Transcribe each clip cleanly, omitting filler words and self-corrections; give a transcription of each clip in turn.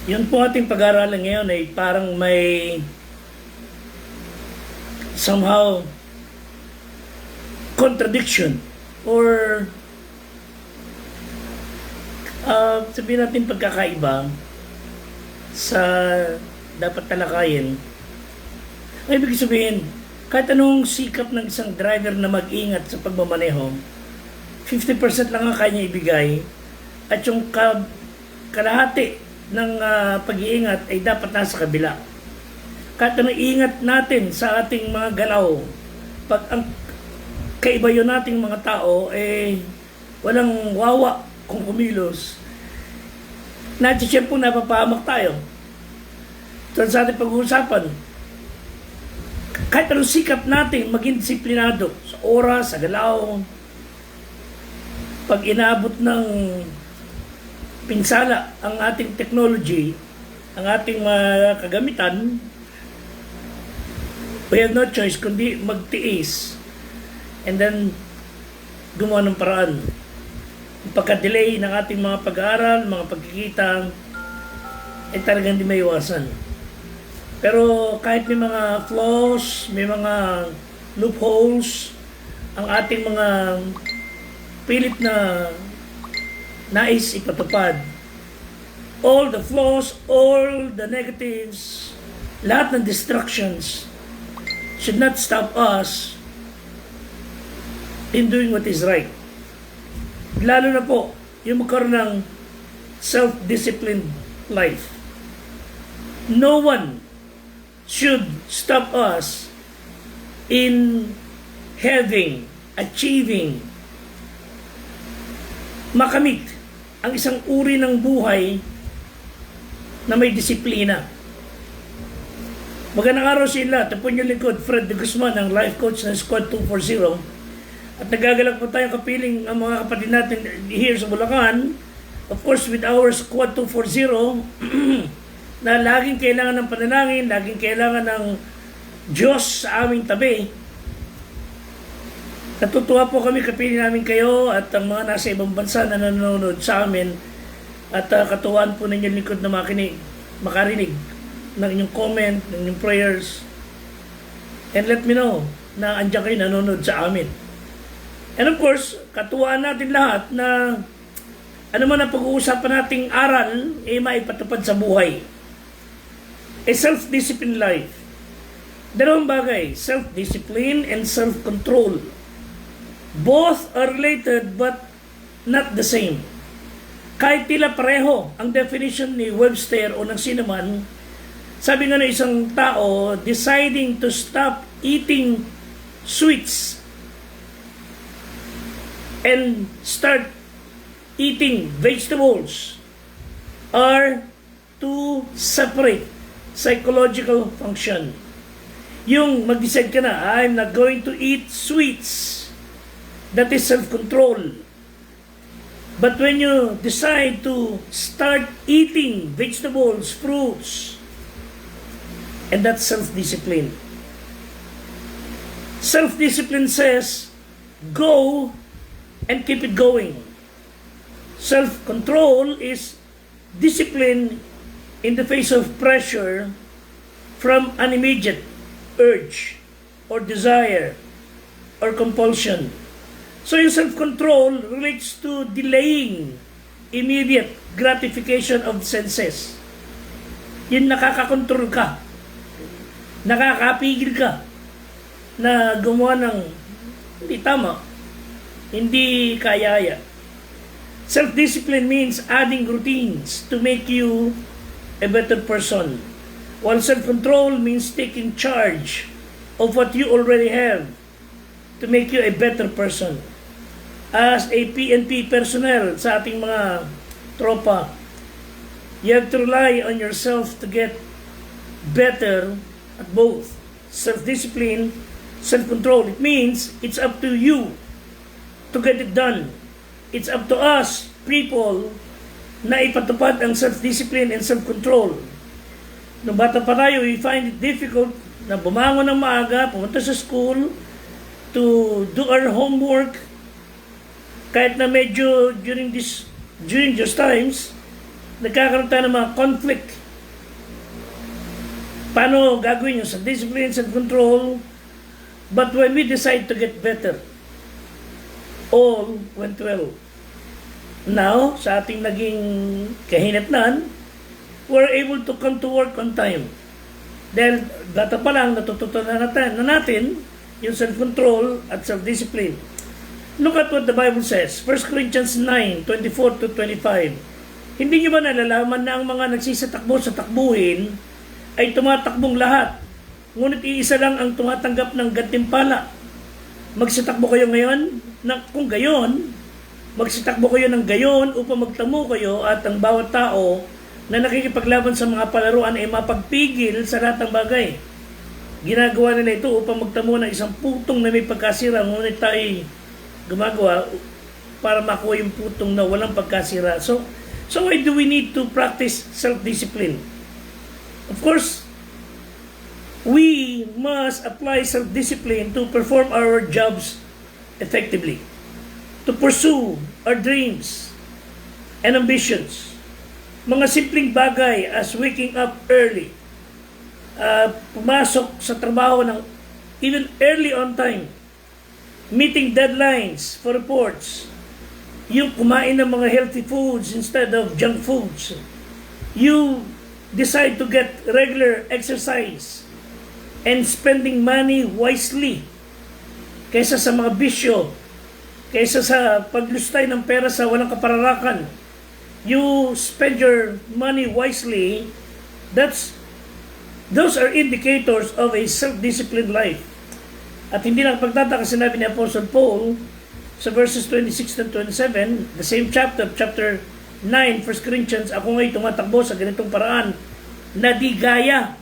Yun po ating pag-aaralan ngayon ay parang may somehow contradiction or sabihin natin pagkakaiba sa dapat talakayin. Ang ibig sabihin, kahit anong sikap ng isang driver na mag-ingat sa pagmamaneho, 50% lang ang kanya ibigay at yung kalahati ng pag-iingat ay dapat nasa kabila. Kahit anong ingat natin sa ating mga galaw, pag ang kaibayo nating mga tao walang wawa kung kumilos, natin po napapahamak tayo. So sa ating pag-uusapan, kahit anong sikap natin maging disiplinado sa oras, sa galaw, pag inabot ng pinsala ang ating technology, ang ating mga kagamitan, we have no choice kundi magtiis and then gumawa ng paraan. Yung pagka-delay ng ating mga pag-aaral, mga pagkikita, talagang hindi may iwasan. Pero kahit may mga flaws, may mga loopholes, ang ating mga pilit na nais ipatupad, all the flaws, all the negatives, lahat ng distractions should not stop us in doing what is right. Lalo na po yung magkaroon ng self-disciplined life. No one should stop us in achieving, makamit ang isang uri ng buhay na may disiplina. Magandang araw sa inyo. Ito po yung lingkod, Fred de Guzman, ang life coach ng Squad 240. At nagagalak po tayong kapiling ang mga kapatid natin here sa Bulacan. Of course, with our Squad 240, na laging kailangan ng panalangin, laging kailangan ng Diyos sa aming tabi. Natutuwa po kami, kapiling namin kayo at ang mga nasa ibang bansa na nanonood sa amin. At katuwaan po ninyo lingkod na makarinig ng inyong comment, ng inyong prayers. And let me know na andyan kayo nanonood sa amin. And of course, katuwaan natin lahat na ano man ang pag-uusapan nating aral, maipatupad sa buhay. A self-disciplined life. Dalawang bagay, self-discipline and self-control. Both are related but not the same. Kahit tila pareho ang definition ni Webster o ng sinuman, sabi nga ng isang tao, deciding to stop eating sweets and start eating vegetables are two separate psychological function. Yung mag-decide ka na, I'm not going to eat sweets, that is self-control. But when you decide to start eating vegetables, fruits, and that's self-discipline. Self-discipline says, go and keep it going. Self-control is discipline in the face of pressure from an immediate urge or desire or compulsion. So yung self-control relates to delaying immediate gratification of senses. Yung nakakakontrol ka, nakakapigil ka na gumawa ng hindi tama, hindi kaya. Self-discipline means adding routines to make you a better person, while self-control means taking charge of what you already have to make you a better person. As a PNP personnel sa ating mga tropa, you have to rely on yourself to get better at both self-discipline, self-control. It means it's up to you to get it done. It's up to us, people, na ipatupad ang self-discipline and self-control. Nung bata pa tayo, we find it difficult na bumangon ng maaga, pumunta sa school, to do our homework, kahit na medyo during those times, nagkakaroon tayo ng mga conflict. Paano gagawin yung self-discipline, self-control? But when we decide to get better, all went well. Now, sa ating naging kahinatnan, we're able to come to work on time. Dahil data pa lang, natututunan natin yung self-control at self-discipline. Look at what the Bible says. 1 Corinthians 9:24 to 25. Hindi nyo ba nalalaman na ang mga nagsisatakbo sa takbuhin ay tumatakbong lahat? Ngunit iisa lang ang tumatanggap ng gantimpala. Magsitakbo kayo ngayon na kung gayon, magsitakbo kayo ng gayon upang magtamo kayo at ang bawat tao na nakikipaglaban sa mga palaruan ay mapagpigil sa lahat ng bagay. Ginagawa nila ito upang magtamo ng isang putong na may pagkasira, ngunit tayo ay gumagawa para makuha yung putong na walang pagkasira. So why do we need to practice self-discipline? Of course, we must apply self-discipline to perform our jobs effectively, to pursue our dreams and ambitions. Mga simpleng bagay as waking up early, pumasok sa trabaho ng even early on time, meeting deadlines for reports, yung kumain ng mga healthy foods instead of junk foods, you decide to get regular exercise, and spending money wisely kaysa sa mga bisyo, kaysa sa paglustay ng pera sa walang kapararakan. You spend your money wisely. Those are indicators of a self-disciplined life. At hindi lang pagtataka, sinabi ni Apostle Paul sa verses 26 and 27, the same chapter 9, 1 Corinthians, ako nga'y tumatakbo sa ganitong paraan na di gaya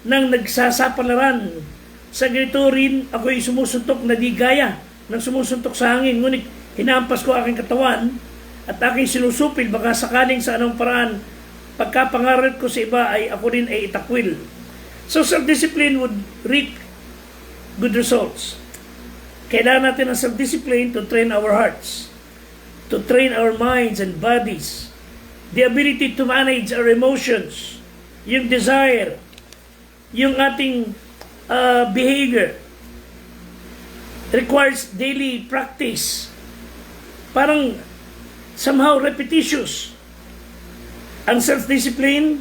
ng nagsasapalaran. Sa ganito rin ako'y sumusuntok na di gaya ng sumusuntok sa hangin, ngunit hinampas ko aking katawan at aking sinusupil, baka sakaling sa anong paraan pagkapangarap ko sa iba ay ako rin ay itakwil. So self-discipline would reap good results. Kailangan natin ng self-discipline to train our hearts, to train our minds and bodies, the ability to manage our emotions, yung desire, yung ating behavior requires daily practice. Parang somehow repetitious. Ang self-discipline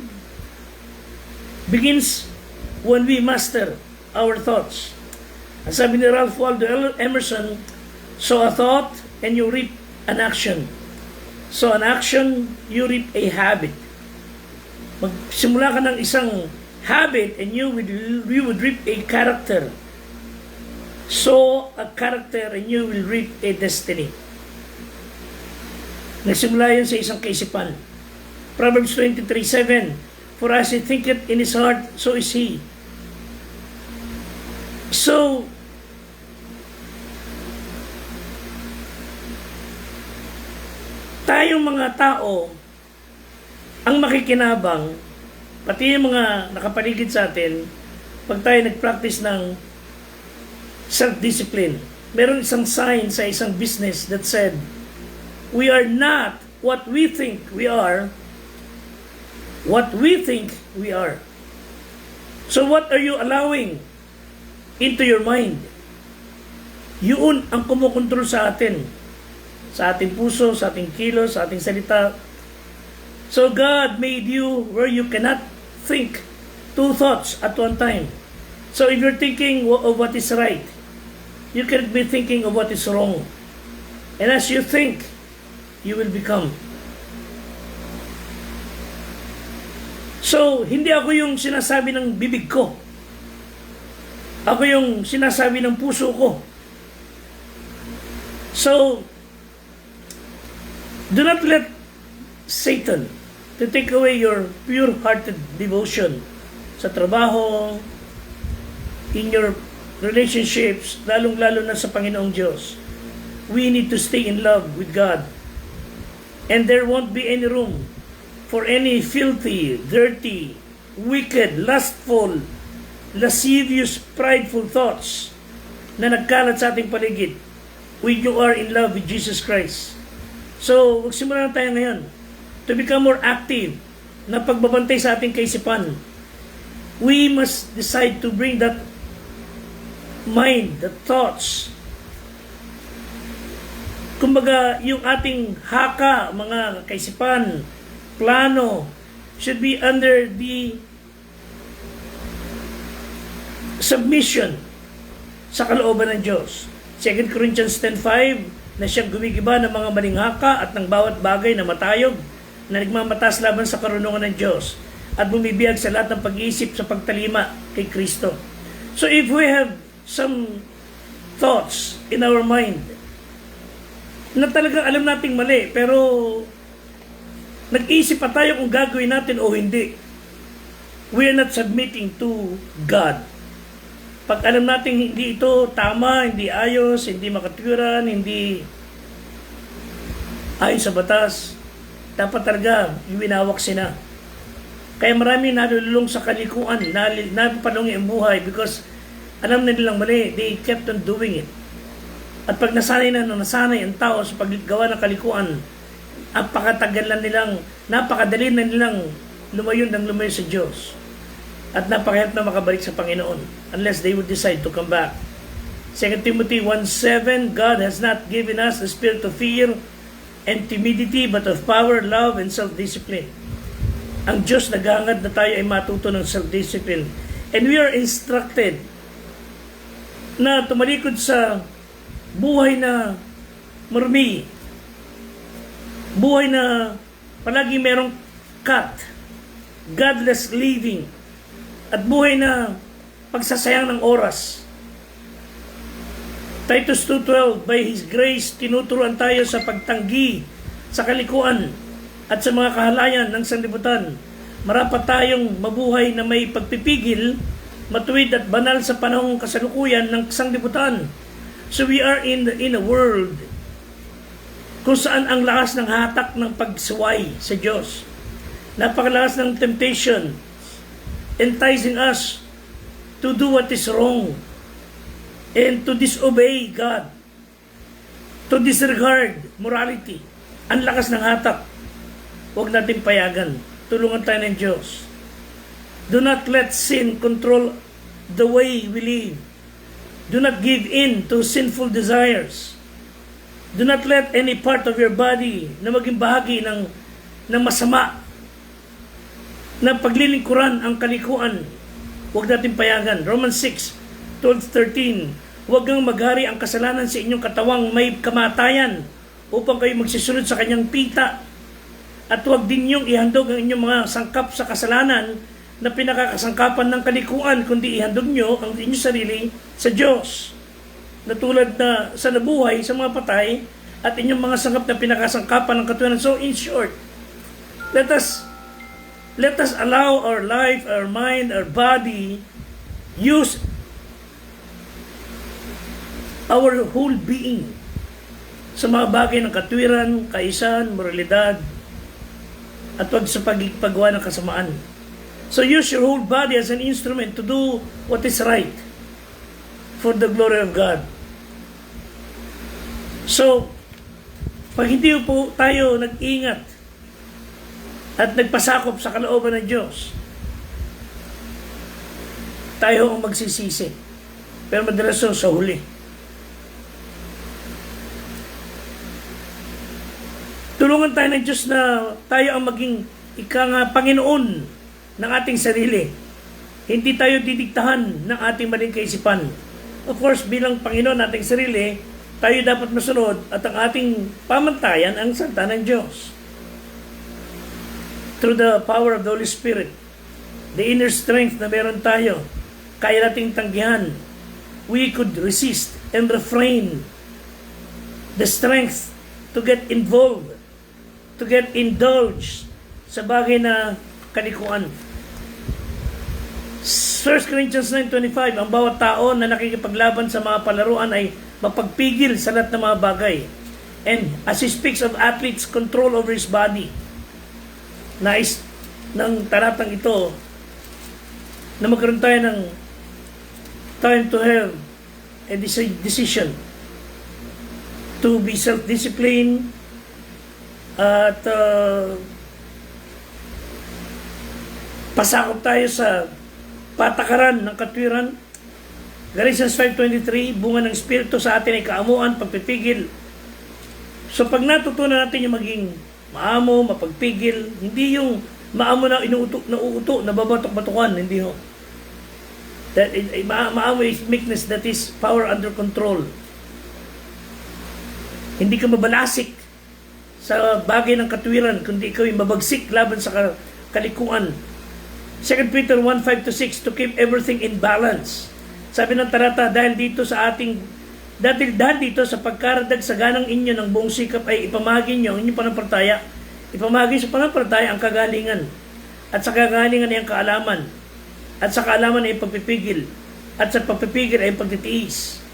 begins when we master our thoughts. Ang sabi ni Ralph Waldo Emerson, sow a thought and you reap an action. So an action, you reap a habit. Magsimula ka ng isang habit and you would reap a character. Sow a character and you will reap a destiny. Nagsimula yun sa isang kaisipan. Proverbs 23:7, for as he thinketh in his heart, so is he. So, tayong mga tao, ang makikinabang, pati yung mga nakapaligid sa atin, pag tayo nag-practice ng self-discipline, meron isang sign sa isang business that said, we are not what we think we are, what we think we are. So what are you allowing into your mind? Yun ang kumukontrol sa atin, sa ating puso, sa ating kilos, sa ating salita. So God made you where you cannot think two thoughts at one time. So if you're thinking of what is right, you cannot be thinking of what is wrong. And as you think, you will become. So, hindi ako yung sinasabi ng bibig ko. Ako yung sinasabi ng puso ko. So, do not let Satan to take away your pure-hearted devotion sa trabaho, in your relationships, lalong-lalo na sa Panginoong Diyos. We need to stay in love with God. And there won't be any room for any filthy, dirty, wicked, lustful, lascivious, prideful thoughts na nagkalat sa ating paligid when you are in love with Jesus Christ. So, magsimula na tayo ngayon. to become more active na pagbabantay sa ating kaisipan. We must decide to bring that mind, the thoughts, kumbaga yung ating haka, mga kaisipan, plano, should be under the submission sa kalooban ng Diyos. 2 Corinthians 10:5, na siyang gumigiba ng mga maling haka at ng bawat bagay na matayog na nagmamatas laban sa karunungan ng Diyos at bumibiyag sa lahat ng pag-iisip sa pagtalima kay Kristo. So if we have some thoughts in our mind na talagang alam nating mali, pero nag-iisip pa tayo kung gagawin natin o hindi, we are not submitting to God. Pag alam natin hindi ito tama, hindi ayos, hindi makatwiran, hindi ayon sa batas, dapat talaga iwinawak sina. Kaya marami nalululong sa kalikuan, napapanungi ang buhay because alam na nilang mali, they kept on doing it. At pag nasanay ang tao sa paggawa ng kalikuan, napakadali na nilang lumayo sa Diyos. At napakahirap na makabalik sa Panginoon unless they would decide to come back. 2 Timothy 1:7, God has not given us the spirit of fear and timidity, but of power, love, and self-discipline. Ang Diyos naghahangad na tayo ay matuto ng self-discipline. And we are instructed na tumalikod sa buhay na marumi, buhay na palagi merong cut, godless living, at buhay na pagsasayang ng oras. Titus 2:12, by His grace, tinuturuan tayo sa pagtanggi sa kalikuan at sa mga kahalayan ng sanlibutan. Marapat tayong mabuhay na may pagpipigil, matuwid at banal sa panahong kasalukuyan ng sanlibutan. So we are in a world kung saan ang lakas ng hatak ng pagsuway sa Diyos. Napakalakas ng temptation, enticing us to do what is wrong and to disobey God, to disregard morality. Ang lakas ng hatak. Huwag natin payagan. Tulungan tayo ng Diyos. Do not let sin control the way we live. Do not give in to sinful desires. Do not let any part of your body na maging bahagi ng masama, na paglilingkuran ang kalikuan. Huwag natin payagan. Romans 6:12-13, huwag kang maghari ang kasalanan sa inyong katawang may kamatayan upang kayo magsisunod sa kanyang pita. At huwag din niyong ihandog ang inyong mga sangkap sa kasalanan na pinakakasangkapan ng kalikuan, kundi ihandog niyo ang inyong sarili sa Diyos. Na tulad na sa nabuhay, sa mga patay, at inyong mga sangkap na pinakasangkapan ng katuwiran. So in short, let us allow our life, our mind, our body, use our whole being sa mga bagay ng katwiran, kaisan, moralidad, at wag sa paggawa ng kasamaan. So use your whole body as an instrument to do what is right for the glory of God. So, pag hindi po tayo nag-ingat at nagpasakop sa kalooban ng Diyos, tayo ang magsisisi. Pero madalas sa huli. Tulungan tayo ng Diyos na tayo ang maging Panginoon ng ating sarili. Hindi tayo didiktahan ng ating maling kaisipan. Of course, bilang Panginoon nating sarili, tayo dapat masunod at ang ating pamantayan ang salita ng Diyos. Through the power of the Holy Spirit, the inner strength na meron tayo, kaya nating tanggihan, we could resist and refrain the strength to get involved, to get indulged sa bagay na kalikuan. 1 Corinthians 9:25, ang bawat tao na nakikipaglaban sa mga palaruan ay mapagpigil sa lahat ng mga bagay. And as he speaks of athletes' control over his body, nais ng talatang ito na magkaroon tayo ng time to have a decision to be self-disciplined at pasakop tayo sa patakaran ng katwiran. Galatians 5:23, bunga ng Espiritu sa atin ay kaamuan, pagpipigil. So pag natutunan natin yung maging maamo, mapagpigil, hindi yung maamo na nauuto, nababatok-batukan, hindi ho. Maamo is meekness, that is power under control. Hindi ka mabalasik sa bagay ng katwiran, kundi ikaw yung mabagsik laban sa kalikuan. 2 Peter 1:5-6, to keep everything in balance. Sabi ng talata, dahil dito sa pagkaradag sa ganang inyo ng buong sikap ay ipamagi nyo ang inyong panampalataya. Ipamagi sa panampalataya ang kagalingan. At sa kagalingan ay ang kaalaman. At sa kaalaman ay pagpipigil. At sa pagpipigil ay pagtitiis.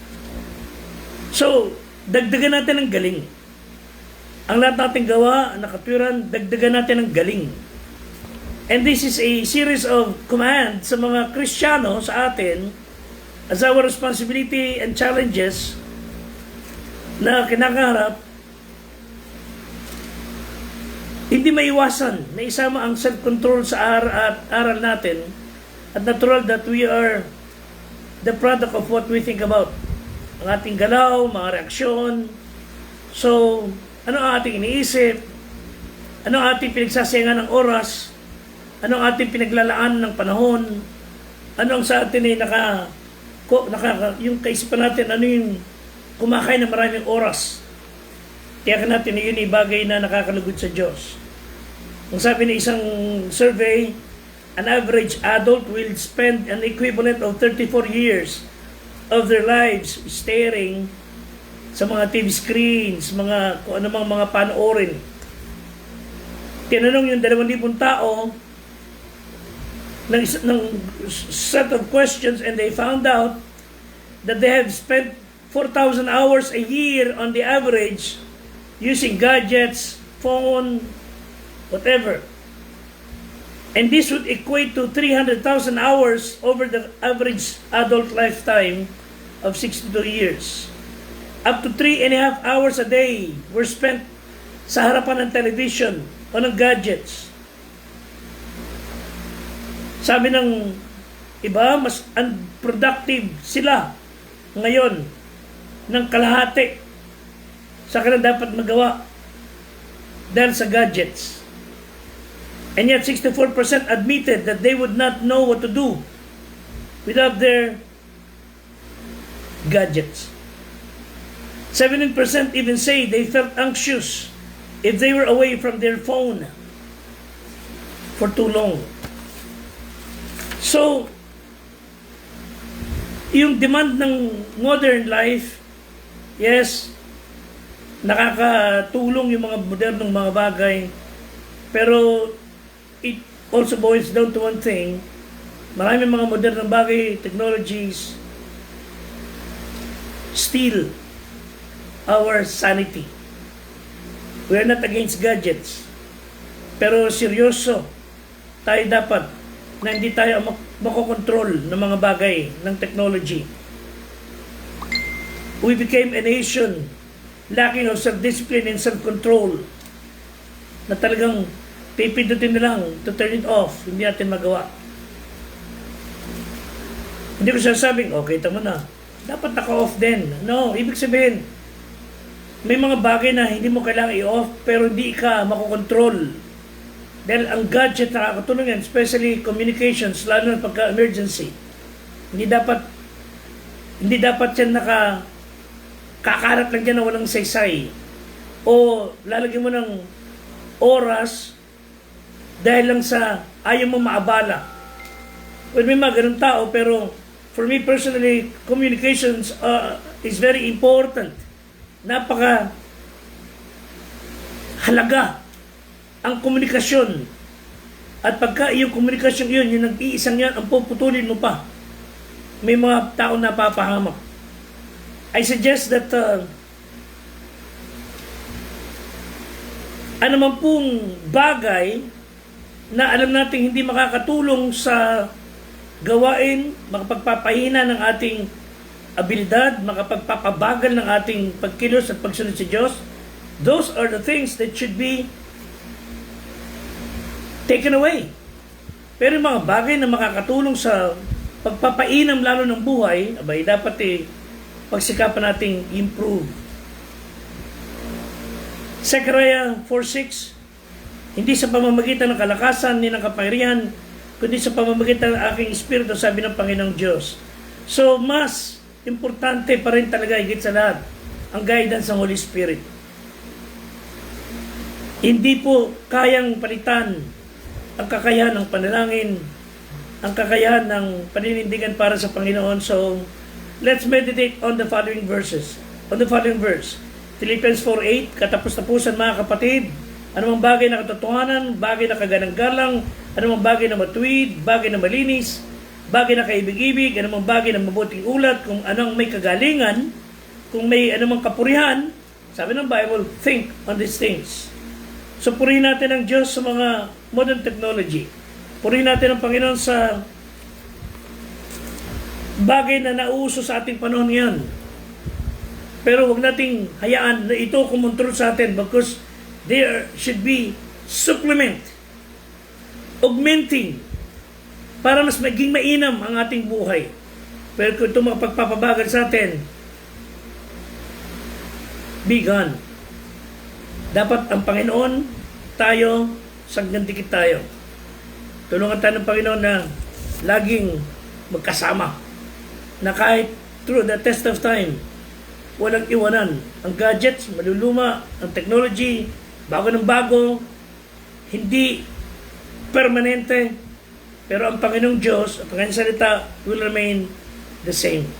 So, dagdagan natin ang galing. Ang lahat natin gawa, nakatwiran, dagdagan natin ang galing. And this is a series of commands sa mga Kristiyano sa atin as our responsibility and challenges na kinakaharap. Hindi maiwasan na isama ang self-control sa aral natin at natural that we are the product of what we think about. Ang ating galaw, mga reaksyon. So, ano ang ating iniisip? Ano ang ating pinagsasayangan ng oras? Ano ang ating pinaglalaan ng panahon? Ano ang sa atin ay yung kaisipan natin, ano yung kumakain ng maraming oras? Kaya natin yun ay bagay na nakakalugod sa Diyos. Ang sabi ng isang survey, an average adult will spend an equivalent of 34 years of their lives staring sa mga TV screens, kung anumang mga panoorin. Tinanong yung 2,000 tao ng set of questions, and they found out that they have spent 4,000 hours a year on the average using gadgets, phone, whatever. And this would equate to 300,000 hours over the average adult lifetime of 62 years. Up to 3.5 hours a day were spent sa harapan ng television o ng gadgets. Sabi ng iba, mas unproductive sila ngayon ng kalahati sa kanilang dapat magawa dahil sa gadgets. And yet 64% admitted that they would not know what to do without their gadgets. 17% even say they felt anxious if they were away from their phone for too long. So, yung demand ng modern life, yes, nakakatulong yung mga modernong mga bagay, pero it also boils down to one thing. Maraming mga modernong bagay, technologies, steal our sanity. We are not against gadgets, pero seryoso tayo dapat na hindi tayo makokontrol ng mga bagay ng technology. We became a nation lacking of self-discipline and self-control na talagang pipindutin na lang to turn it off. Hindi natin magawa. Hindi ko sasabing, okay, tama na. Dapat naka-off din. No, ibig sabihin, may mga bagay na hindi mo kailangan i-off pero hindi ka makokontrol. Dahil ang gadget nakakatulong yan, especially communications, lalo na pagka-emergency. Hindi dapat yan kakarat lang dyan na walang saysay. O lalagyan mo ng oras dahil lang sa ayaw mo maabala. Well, may mga ganun tao, pero for me personally, communications is very important. Napaka halaga ang komunikasyon. At pagka yung komunikasyon yun, yung nag-iisang yan, ang puputulin mo pa. May mga tao na papahamak. I suggest that ano man pong bagay na alam natin hindi makakatulong sa gawain, makapagpapahina ng ating abilidad, makapagpapabagal ng ating pagkilos at pagsunod sa Diyos, those are the things that should be taken away. Pero yung mga bagay na makakatulong sa pagpapainam lalo ng buhay, abay, dapat pagsikapan nating improve. Zechariah 4:6, hindi sa pamamagitan ng kalakasan ni ng kapangyarihan, kundi sa pamamagitan ng aking espiritu, sabi ng Panginoong Diyos. So, mas importante pa rin talaga higit sa lahat ang guidance ng Holy Spirit. Hindi po kayang palitan ang kakayahan ng panalangin, ang kakayahan ng paninindigan para sa Panginoon. So, let's meditate on the following verses. On the following verse, Philippians 4:8, katapos-tapusan mga kapatid, anumang bagay na katotohanan, bagay na kaganang-galang, anumang bagay na matuwid, bagay na malinis, bagay na kaibig-ibig, anumang bagay na mabuting ulat, kung anong may kagalingan, kung may anumang kapurihan, sabi ng Bible, think on these things. So purihin natin ang Diyos sa mga modern technology. Purihin natin ang Panginoon sa bagay na nauuso sa ating panahon ngayon. Pero huwag nating hayaan na ito kumontrol sa atin because there should be supplement, augmenting, para mas maging mainam ang ating buhay. Pero kung ito magpagpapabagal sa atin, be gone. Dapat ang Panginoon, tayo, sagdikit tayo. Tulungan tayo ng Panginoon na laging magkasama. Na kahit through the test of time, walang iwanan. Ang gadgets, maluluma, ang technology, bago ng bago, hindi permanente. Pero ang Panginoong Diyos, ang Panginoong salita will remain the same.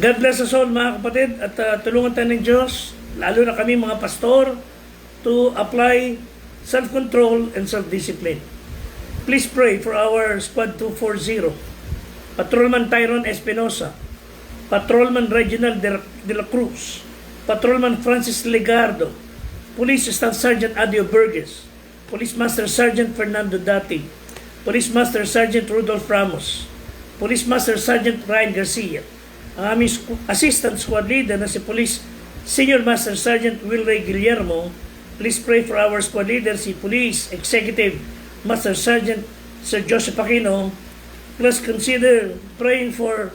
God bless us all mga kapatid at tulungan tayo ng Diyos, lalo na kami mga pastor, to apply self-control and self-discipline. Please pray for our Squad 240, Patrolman Tyrone Espinosa, Patrolman Reginald de la Cruz, Patrolman Francis Legardo, Police Staff Sergeant Adio Burgess, Police Master Sergeant Fernando Datig, Police Master Sergeant Rudolph Ramos, Police Master Sergeant Ryan Garcia, ang aming Assistant Squad Leader na si Police Senior Master Sergeant Wilray Guillermo. Please pray for our Squad Leader, si Police Executive Master Sergeant Sir Joseph Aquino. Plus consider praying for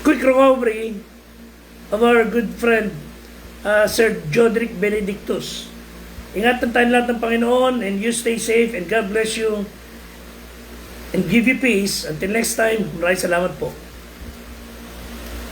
quick recovery of our good friend Sir Jodrick Benedictus. Ingatan tayo lahat ng Panginoon, and you stay safe, and God bless you and give you peace. Until next time, maraming salamat po.